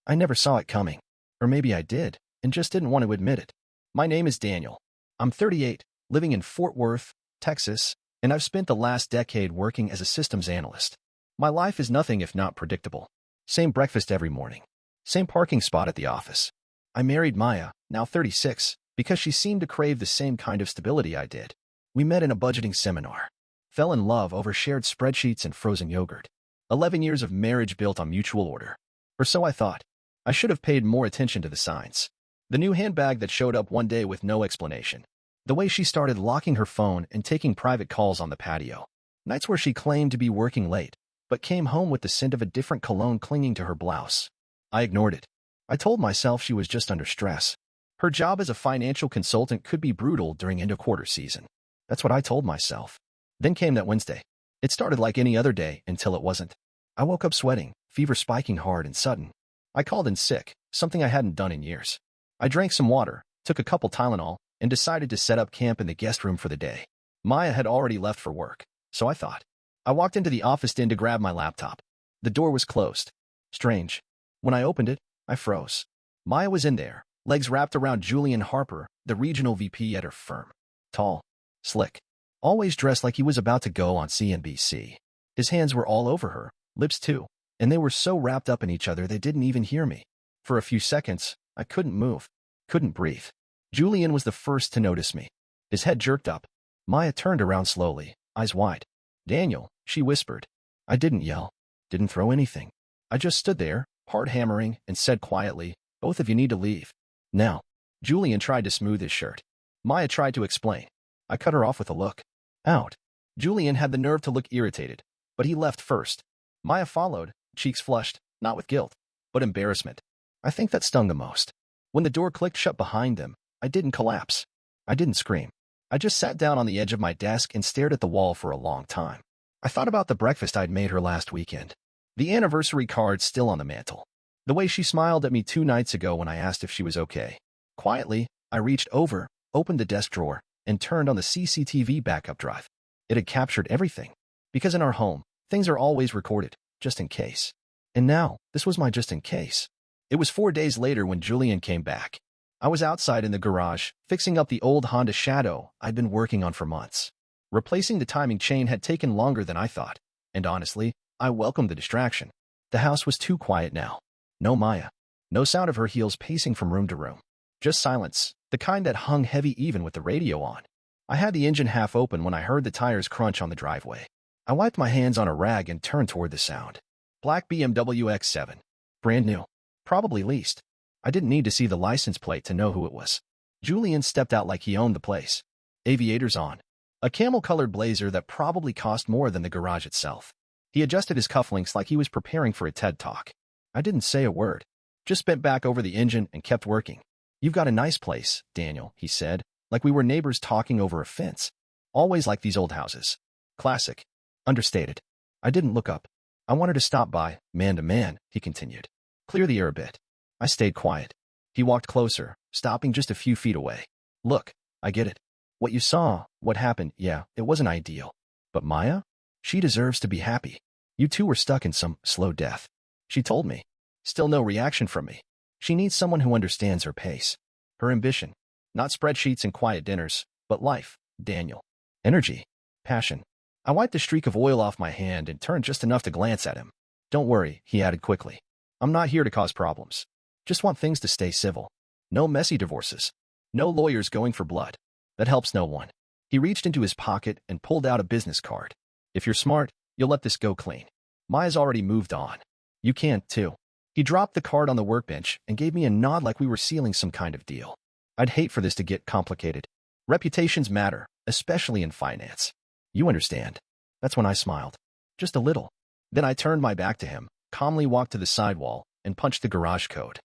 I never saw it coming. Or maybe I did, and just didn't want to admit it. My name is Daniel. I'm 38, living in Fort Worth, Texas, and I've spent the last decade working as a systems analyst. My life is nothing if not predictable. Same breakfast every morning. Same parking spot at the office. I married Maya, now 36, because she seemed to crave the same kind of stability I did. We met in a budgeting seminar. Fell in love over shared spreadsheets and frozen yogurt. 11 years of marriage built on mutual order. Or so I thought. I should have paid more attention to the signs. The new handbag that showed up one day with no explanation. The way she started locking her phone and taking private calls on the patio. Nights where she claimed to be working late, but came home with the scent of a different cologne clinging to her blouse. I ignored it. I told myself she was just under stress. Her job as a financial consultant could be brutal during end-of-quarter season. That's what I told myself. Then came that Wednesday. It started like any other day until it wasn't. I woke up sweating, fever spiking hard and sudden. I called in sick, something I hadn't done in years. I drank some water, took a couple Tylenol, and decided to set up camp in the guest room for the day. Maya had already left for work, so I thought. I walked into the office den to grab my laptop. The door was closed. Strange. When I opened it, I froze. Maya was in there, legs wrapped around Julian Harper, the regional VP at her firm. Tall, slick, always dressed like he was about to go on CNBC. His hands were all over her, lips too, and they were so wrapped up in each other they didn't even hear me. For a few seconds, I couldn't move, couldn't breathe. Julian was the first to notice me. His head jerked up. Maya turned around slowly, eyes wide. "Daniel," she whispered. I didn't yell, didn't throw anything. I just stood there, hard hammering, and said quietly, "Both of you need to leave. Now." Julian tried to smooth his shirt. Maya tried to explain. I cut her off with a look. Out. Julian had the nerve to look irritated, but he left first. Maya followed, cheeks flushed, not with guilt, but embarrassment. I think that stung the most. When the door clicked shut behind them, I didn't collapse. I didn't scream. I just sat down on the edge of my desk and stared at the wall for a long time. I thought about the breakfast I'd made her last weekend. The anniversary card still on the mantel. The way she smiled at me 2 nights ago when I asked if she was okay. Quietly, I reached over, opened the desk drawer, and turned on the CCTV backup drive. It had captured everything. Because in our home, things are always recorded, just in case. And now, this was my just in case. It was 4 days later when Julian came back. I was outside in the garage, fixing up the old Honda Shadow I'd been working on for months. Replacing the timing chain had taken longer than I thought, and honestly, I welcomed the distraction. The house was too quiet now. No Maya. No sound of her heels pacing from room to room. Just silence, the kind that hung heavy even with the radio on. I had the engine half open when I heard the tires crunch on the driveway. I wiped my hands on a rag and turned toward the sound. Black BMW X7. Brand new. Probably leased. I didn't need to see the license plate to know who it was. Julian stepped out like he owned the place. Aviators on. A camel-colored blazer that probably cost more than the garage itself. He adjusted his cufflinks like he was preparing for a TED Talk. I didn't say a word. Just bent back over the engine and kept working. "You've got a nice place, Daniel," he said, like we were neighbors talking over a fence. "Always like these old houses. Classic. Understated." I didn't look up. "I wanted to stop by, man to man," he continued. "Clear the air a bit." I stayed quiet. He walked closer, stopping just a few feet away. "Look, I get it. What you saw, what happened, yeah, it wasn't ideal. But Maya? She deserves to be happy. You two were stuck in some slow death. She told me. Still no reaction from me. She needs someone who understands her pace. Her ambition. Not spreadsheets and quiet dinners, but life, Daniel. Energy. Passion." I wiped the streak of oil off my hand and turned just enough to glance at him. "Don't worry," he added quickly. "I'm not here to cause problems. Just want things to stay civil. No messy divorces. No lawyers going for blood. That helps no one." He reached into his pocket and pulled out a business card. "If you're smart, you'll let this go clean. Maya's already moved on. You can, too." He dropped the card on the workbench and gave me a nod like we were sealing some kind of deal. I'd hate for this to get complicated. Reputations matter, especially in finance. You understand. That's when I smiled. Just a little. Then I turned my back to him, calmly walked to the sidewall, and punched the garage code.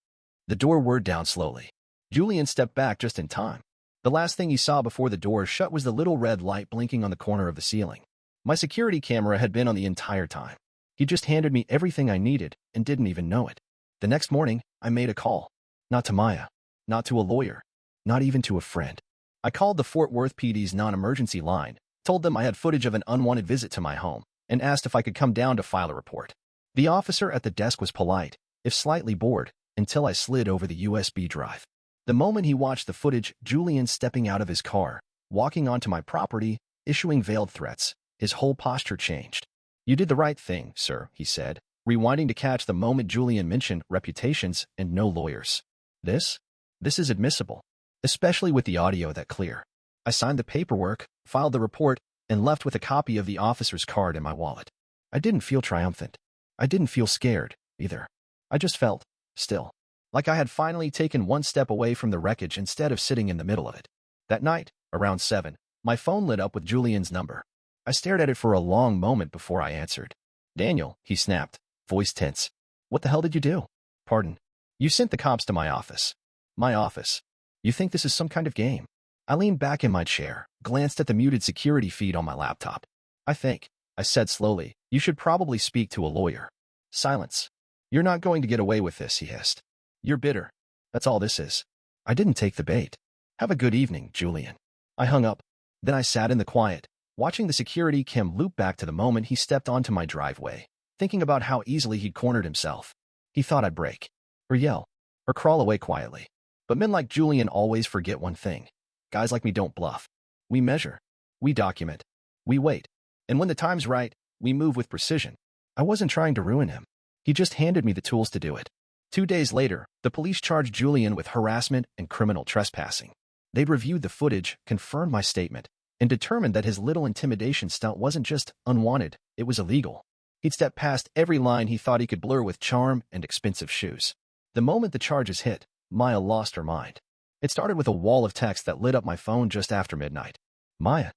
The door whirred down slowly. Julian stepped back just in time. The last thing he saw before the door shut was the little red light blinking on the corner of the ceiling. My security camera had been on the entire time. He just handed me everything I needed and didn't even know it. The next morning, I made a call. Not to Maya. Not to a lawyer. Not even to a friend. I called the Fort Worth PD's non-emergency line, told them I had footage of an unwanted visit to my home, and asked if I could come down to file a report. The officer at the desk was polite, if slightly bored, until I slid over the USB drive. The moment he watched the footage, Julian stepping out of his car, walking onto my property, issuing veiled threats, his whole posture changed. "You did the right thing, sir," he said, rewinding to catch the moment Julian mentioned reputations and no lawyers. This is admissible, especially with the audio that clear. I signed the paperwork, filed the report, and left with a copy of the officer's card in my wallet. I didn't feel triumphant. I didn't feel scared, either. I just felt, still, like I had finally taken one step away from the wreckage instead of sitting in the middle of it. That night, around 7, my phone lit up with Julian's number. I stared at it for a long moment before I answered. "Daniel," he snapped, voice tense. "What the hell did you do?" "Pardon? You sent the cops to my office." "My office? You think this is some kind of game?" I leaned back in my chair, glanced at the muted security feed on my laptop. "I think," I said slowly, "you should probably speak to a lawyer." Silence. "You're not going to get away with this," he hissed. "You're bitter. That's all this is." I didn't take the bait. "Have a good evening, Julian." I hung up. Then I sat in the quiet, watching the security cam loop back to the moment he stepped onto my driveway, thinking about how easily he'd cornered himself. He thought I'd break, or yell, or crawl away quietly. But men like Julian always forget one thing. Guys like me don't bluff. We measure. We document. We wait. And when the time's right, we move with precision. I wasn't trying to ruin him. He just handed me the tools to do it. 2 days later, the police charged Julian with harassment and criminal trespassing. They'd reviewed the footage, confirmed my statement, and determined that his little intimidation stunt wasn't just unwanted, it was illegal. He'd stepped past every line he thought he could blur with charm and expensive shoes. The moment the charges hit, Maya lost her mind. It started with a wall of text that lit up my phone just after midnight. "Maya,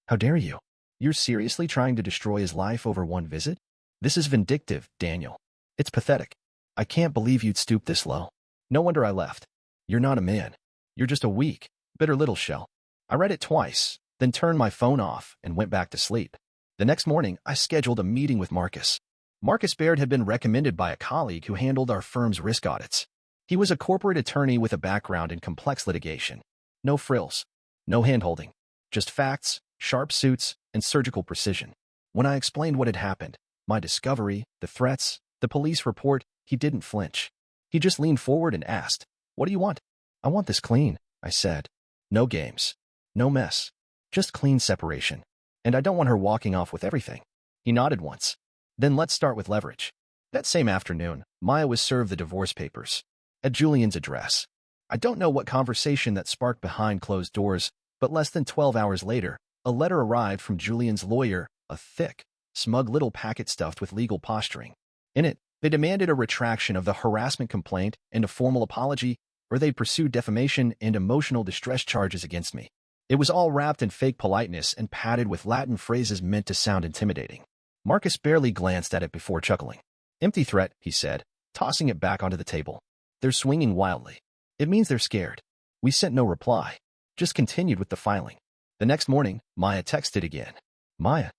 how dare you? You're seriously trying to destroy his life over one visit? This is vindictive, Daniel. It's pathetic. I can't believe you'd stoop this low. No wonder I left. You're not a man. You're just a weak, bitter little shell." I read it twice, then turned my phone off and went back to sleep. The next morning, I scheduled a meeting with Marcus. Marcus Baird had been recommended by a colleague who handled our firm's risk audits. He was a corporate attorney with a background in complex litigation. No frills, no hand-holding, just facts, sharp suits, and surgical precision. When I explained what had happened, my discovery, the threats, the police report, he didn't flinch. He just leaned forward and asked, "What do you want?" "I want this clean," I said. "No games. No mess. Just clean separation. And I don't want her walking off with everything." He nodded once. "Then let's start with leverage." That same afternoon, Maya was served the divorce papers at Julian's address. I don't know what conversation that sparked behind closed doors, but less than 12 hours later, a letter arrived from Julian's lawyer, a thick, smug little packet stuffed with legal posturing. In it, they demanded a retraction of the harassment complaint and a formal apology, or they'd pursue defamation and emotional distress charges against me. It was all wrapped in fake politeness and padded with Latin phrases meant to sound intimidating. Marcus barely glanced at it before chuckling. "Empty threat," he said, tossing it back onto the table. "They're swinging wildly. It means they're scared." We sent no reply, just continued with the filing. The next morning, Maya texted again. "Maya,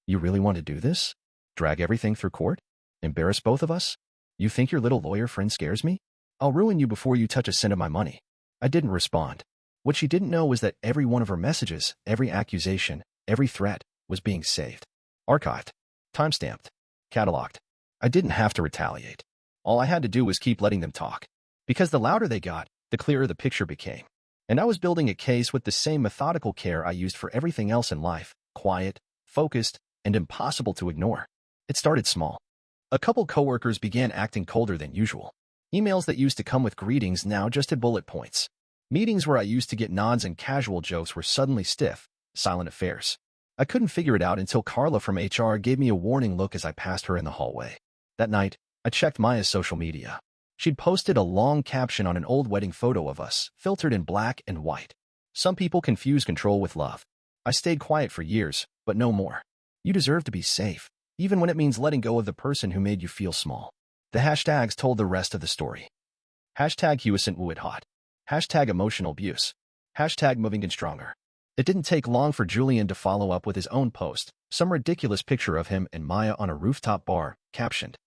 you really want to do this? Drag everything through court? Embarrass both of us? You think your little lawyer friend scares me? I'll ruin you before you touch a cent of my money." I didn't respond. What she didn't know was that every one of her messages, every accusation, every threat was being saved. Archived. Timestamped. Cataloged. I didn't have to retaliate. All I had to do was keep letting them talk. Because the louder they got, the clearer the picture became. And I was building a case with the same methodical care I used for everything else in life, quiet, focused, and impossible to ignore. It started small. A couple coworkers began acting colder than usual. Emails that used to come with greetings now just had bullet points. Meetings where I used to get nods and casual jokes were suddenly stiff, silent affairs. I couldn't figure it out until Carla from HR gave me a warning look as I passed her in the hallway. That night, I checked Maya's social media. She'd posted a long caption on an old wedding photo of us, filtered in black and white. Some people confuse control with love. I stayed quiet for years, but no more. You deserve to be safe, even when it means letting go of the person who made you feel small. The hashtags told the rest of the story. Hashtag Hewison Woo It Hot. Hashtag emotional abuse. Hashtag moving in stronger. It didn't take long for Julian to follow up with his own post, some ridiculous picture of him and Maya on a rooftop bar, captioned,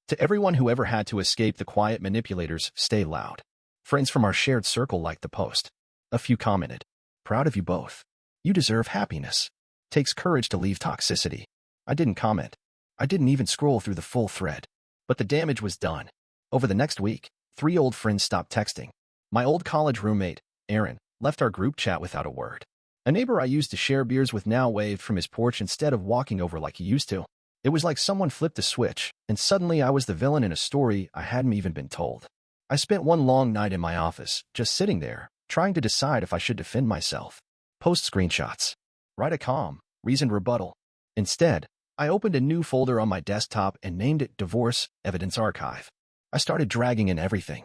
"To everyone who ever had to escape the quiet manipulators, stay loud." Friends from our shared circle liked the post. A few commented, "Proud of you both. You deserve happiness. Takes courage to leave toxicity." I didn't comment. I didn't even scroll through the full thread. But the damage was done. Over the next week, 3 old friends stopped texting. My old college roommate, Aaron, left our group chat without a word. A neighbor I used to share beers with now waved from his porch instead of walking over like he used to. It was like someone flipped a switch, and suddenly I was the villain in a story I hadn't even been told. I spent one long night in my office, just sitting there, trying to decide if I should defend myself. Post screenshots. Write a calm, reasoned rebuttal. Instead, I opened a new folder on my desktop and named it Divorce Evidence Archive. I started dragging in everything.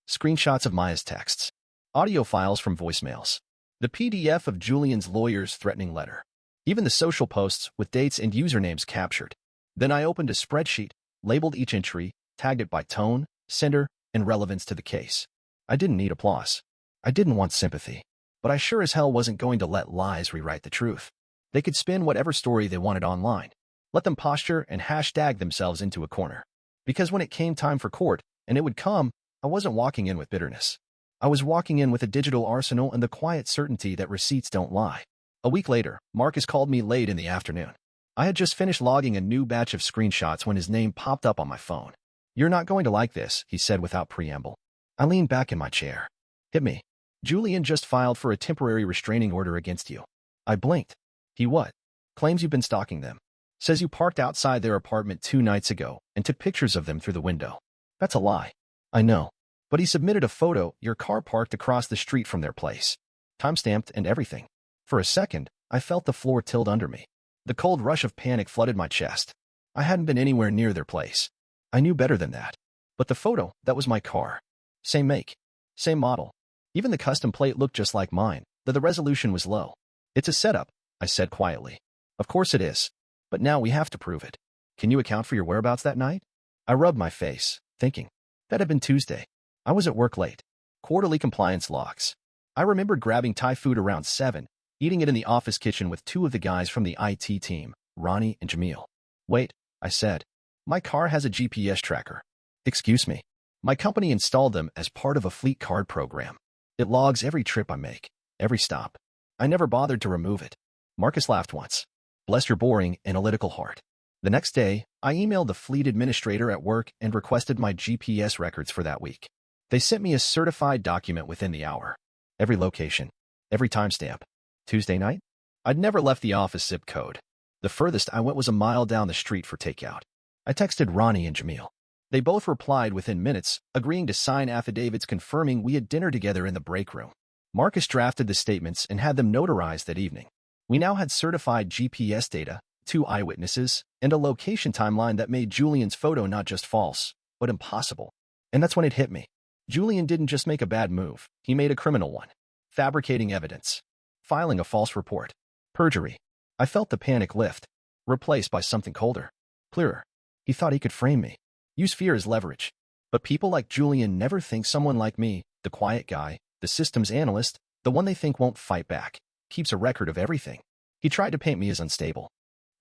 Screenshots of Maya's texts. Audio files from voicemails. The PDF of Julian's lawyer's threatening letter. Even the social posts with dates and usernames captured. Then I opened a spreadsheet, labeled each entry, tagged it by tone, sender, and relevance to the case. I didn't need applause. I didn't want sympathy. But I sure as hell wasn't going to let lies rewrite the truth. They could spin whatever story they wanted online. Let them posture and hashtag themselves into a corner. Because when it came time for court, and it would come, I wasn't walking in with bitterness. I was walking in with a digital arsenal and the quiet certainty that receipts don't lie. A week later, Marcus called me late in the afternoon. I had just finished logging a new batch of screenshots when his name popped up on my phone. "You're not going to like this," he said without preamble. I leaned back in my chair. "Hit me." "Julian just filed for a temporary restraining order against you." I blinked. "He what?" "Claims you've been stalking them. Says you parked outside their apartment 2 nights ago and took pictures of them through the window." "That's a lie." "I know. But he submitted a photo, your car parked across the street from their place. Timestamped and everything." For a second, I felt the floor tilt under me. The cold rush of panic flooded my chest. I hadn't been anywhere near their place. I knew better than that. But the photo, that was my car. Same make. Same model. Even the custom plate looked just like mine, though the resolution was low. "It's a setup," I said quietly. "Of course it is. But now we have to prove it. Can you account for your whereabouts that night?" I rubbed my face, thinking. That had been Tuesday. I was at work late. Quarterly compliance logs. I remembered grabbing Thai food around 7, eating it in the office kitchen with 2 of the guys from the IT team, Ronnie and Jamil. "Wait," I said. "My car has a GPS tracker." "Excuse me." "My company installed them as part of a fleet card program. It logs every trip I make, every stop. I never bothered to remove it." Marcus laughed once. "Bless your boring, analytical heart." The next day, I emailed the fleet administrator at work and requested my GPS records for that week. They sent me a certified document within the hour. Every location, every timestamp. Tuesday night? I'd never left the office zip code. The furthest I went was a mile down the street for takeout. I texted Ronnie and Jamil. They both replied within minutes, agreeing to sign affidavits confirming we had dinner together in the break room. Marcus drafted the statements and had them notarized that evening. We now had certified GPS data, 2 eyewitnesses, and a location timeline that made Julian's photo not just false, but impossible. And that's when it hit me. Julian didn't just make a bad move, he made a criminal one. Fabricating evidence. Filing a false report. Perjury. I felt the panic lift, replaced by something colder, clearer. He thought he could frame me, use fear as leverage. But people like Julian never think someone like me, the quiet guy, the systems analyst, the one they think won't fight back, keeps a record of everything. He tried to paint me as unstable.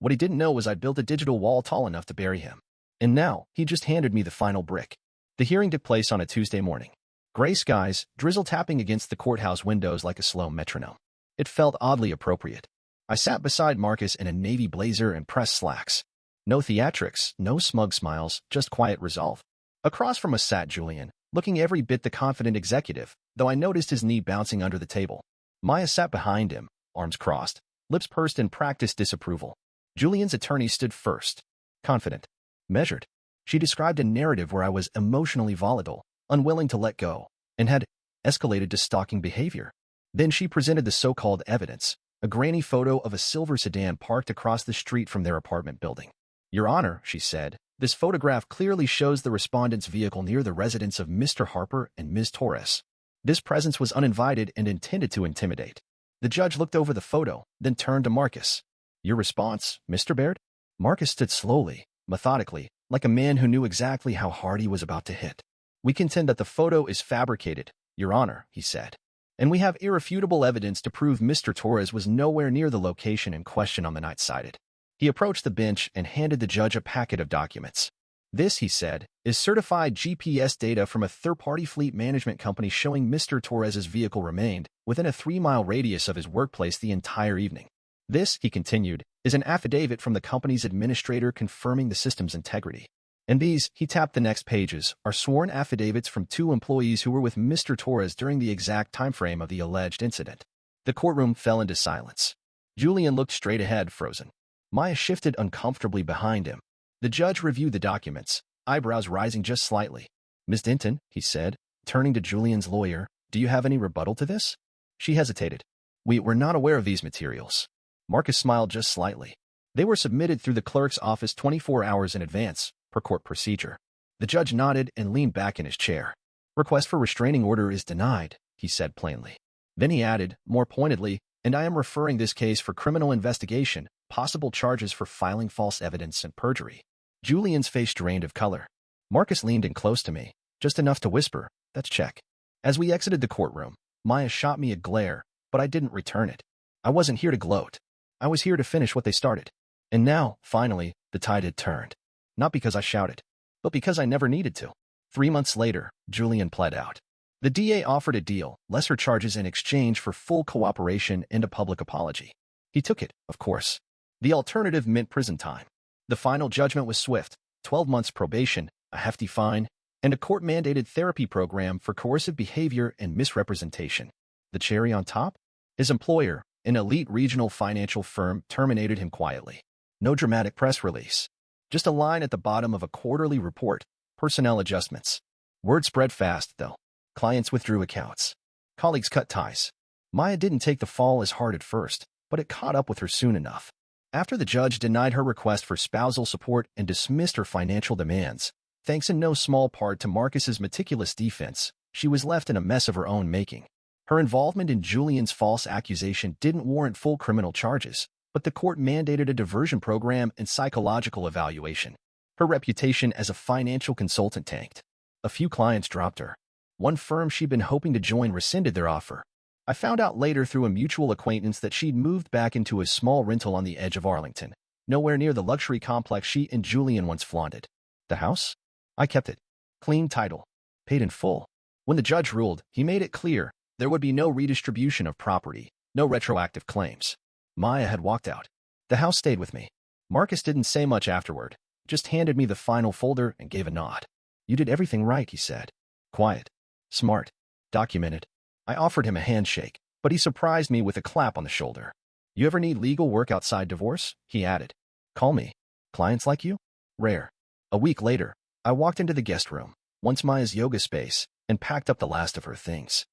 What he didn't know was I'd built a digital wall tall enough to bury him. And now, he just handed me the final brick. The hearing took place on a Tuesday morning. Gray skies, drizzle tapping against the courthouse windows like a slow metronome. It felt oddly appropriate. I sat beside Marcus in a navy blazer and pressed slacks. No theatrics, no smug smiles, just quiet resolve. Across from us sat Julian, looking every bit the confident executive, though I noticed his knee bouncing under the table. Maya sat behind him, arms crossed, lips pursed in practiced disapproval. Julian's attorney stood first. Confident. Measured. She described a narrative where I was emotionally volatile, unwilling to let go, and had escalated to stalking behavior. Then she presented the so-called evidence, a grainy photo of a silver sedan parked across the street from their apartment building. "Your Honor," she said, "this photograph clearly shows the respondent's vehicle near the residence of Mr. Harper and Ms. Torres. This presence was uninvited and intended to intimidate." The judge looked over the photo, then turned to Marcus. "Your response, Mr. Baird?" Marcus stood slowly, methodically, like a man who knew exactly how hard he was about to hit. "We contend that the photo is fabricated, Your Honor," he said. "And we have irrefutable evidence to prove Mr. Torres was nowhere near the location in question on the night cited." He approached the bench and handed the judge a packet of documents. "This," he said, "is certified GPS data from a third-party fleet management company showing Mr. Torres's vehicle remained within a 3-mile radius of his workplace the entire evening. This," he continued, "is an affidavit from the company's administrator confirming the system's integrity. And these, he tapped the next pages, are sworn affidavits from 2 employees who were with Mr. Torres during the exact time frame of the alleged incident. The courtroom fell into silence. Julian looked straight ahead, frozen. Maya shifted uncomfortably behind him. The judge reviewed the documents, eyebrows rising just slightly. "Ms. Denton," he said, turning to Julian's lawyer, "do you have any rebuttal to this?" She hesitated. We're not aware of these materials." Marcus smiled just slightly. "They were submitted through the clerk's office 24 hours in advance, per court procedure." The judge nodded and leaned back in his chair. "Request for restraining order is denied," he said plainly. Then he added, more pointedly, "and I am referring this case for criminal investigation, possible charges for filing false evidence and perjury." Julian's face drained of color. Marcus leaned in close to me, just enough to whisper, "That's check." As we exited the courtroom, Maya shot me a glare, but I didn't return it. I wasn't here to gloat. I was here to finish what they started. And now, finally, the tide had turned. Not because I shouted, but because I never needed to. 3 months later, Julian pled out. The DA offered a deal, lesser charges in exchange for full cooperation and a public apology. He took it, of course. The alternative meant prison time. The final judgment was swift: 12 months probation, a hefty fine, and a court-mandated therapy program for coercive behavior and misrepresentation. The cherry on top? His employer, an elite regional financial firm, terminated him quietly. No dramatic press release. Just a line at the bottom of a quarterly report: personnel adjustments. Word spread fast, though. Clients withdrew accounts. Colleagues cut ties. Maya didn't take the fall as hard at first, but it caught up with her soon enough. After the judge denied her request for spousal support and dismissed her financial demands, thanks in no small part to Marcus's meticulous defense, she was left in a mess of her own making. Her involvement in Julian's false accusation didn't warrant full criminal charges, but the court mandated a diversion program and psychological evaluation. Her reputation as a financial consultant tanked. A few clients dropped her. One firm she'd been hoping to join rescinded their offer. I found out later through a mutual acquaintance that she'd moved back into a small rental on the edge of Arlington, nowhere near the luxury complex she and Julian once flaunted. The house? I kept it. Clean title. Paid in full. When the judge ruled, he made it clear there would be no redistribution of property, no retroactive claims. Maya had walked out. The house stayed with me. Marcus didn't say much afterward, just handed me the final folder and gave a nod. "You did everything right," he said. "Quiet. Smart. Documented." I offered him a handshake, but he surprised me with a clap on the shoulder. "You ever need legal work outside divorce?" he added. "Call me. Clients like you? Rare." A week later, I walked into the guest room, once Maya's yoga space, and packed up the last of her things.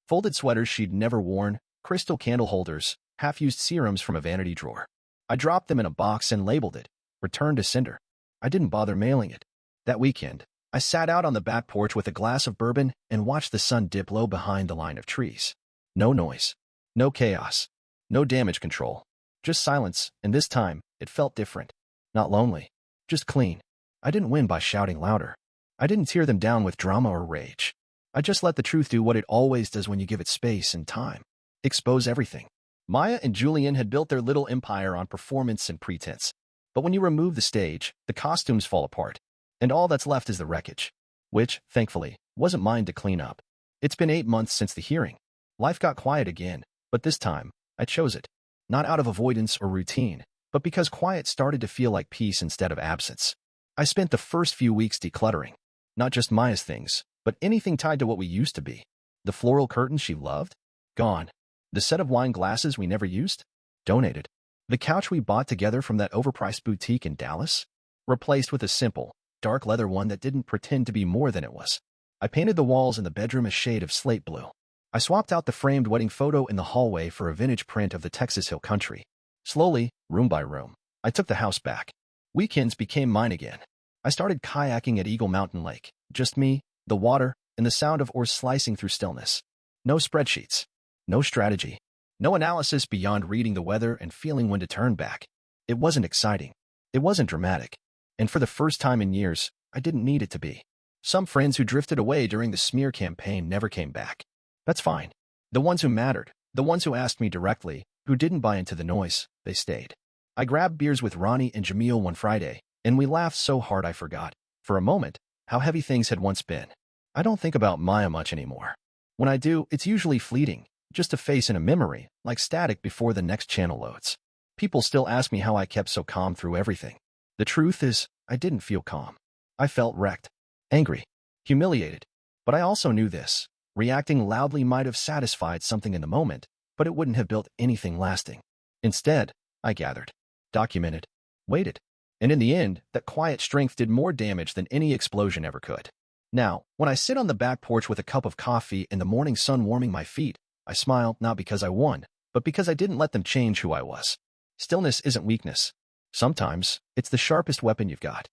Folded sweaters she'd never worn, crystal candle holders, half-used serums from a vanity drawer. I dropped them in a box and labeled it, "Return to Sender." I didn't bother mailing it. That weekend, I sat out on the back porch with a glass of bourbon and watched the sun dip low behind the line of trees. No noise. No chaos. No damage control. Just silence, and this time, it felt different. Not lonely. Just clean. I didn't win by shouting louder. I didn't tear them down with drama or rage. I just let the truth do what it always does when you give it space and time. Expose everything. Maya and Julian had built their little empire on performance and pretense. But when you remove the stage, the costumes fall apart, and all that's left is the wreckage, which, thankfully, wasn't mine to clean up. It's been 8 months since the hearing. Life got quiet again, but this time, I chose it. Not out of avoidance or routine, but because quiet started to feel like peace instead of absence. I spent the first few weeks decluttering. Not just Maya's things, but anything tied to what we used to be. The floral curtains she loved? Gone. The set of wine glasses we never used? Donated. The couch we bought together from that overpriced boutique in Dallas? Replaced with a simple, dark leather one that didn't pretend to be more than it was. I painted the walls in the bedroom a shade of slate blue. I swapped out the framed wedding photo in the hallway for a vintage print of the Texas Hill Country. Slowly, room by room, I took the house back. Weekends became mine again. I started kayaking at Eagle Mountain Lake. Just me, the water, and the sound of oars slicing through stillness. No spreadsheets. No strategy. No analysis beyond reading the weather and feeling when to turn back. It wasn't exciting. It wasn't dramatic. And for the first time in years, I didn't need it to be. Some friends who drifted away during the smear campaign never came back. That's fine. The ones who mattered, the ones who asked me directly, who didn't buy into the noise, they stayed. I grabbed beers with Ronnie and Jamil one Friday, and we laughed so hard I forgot, for a moment, how heavy things had once been. I don't think about Maya much anymore. When I do, it's usually fleeting, just a face in a memory, like static before the next channel loads. People still ask me how I kept so calm through everything. The truth is, I didn't feel calm. I felt wrecked, angry, humiliated. But I also knew this. Reacting loudly might have satisfied something in the moment, but it wouldn't have built anything lasting. Instead, I gathered, documented, waited. And in the end, that quiet strength did more damage than any explosion ever could. Now, when I sit on the back porch with a cup of coffee and the morning sun warming my feet, I smile not because I won, but because I didn't let them change who I was. Stillness isn't weakness. Sometimes, it's the sharpest weapon you've got.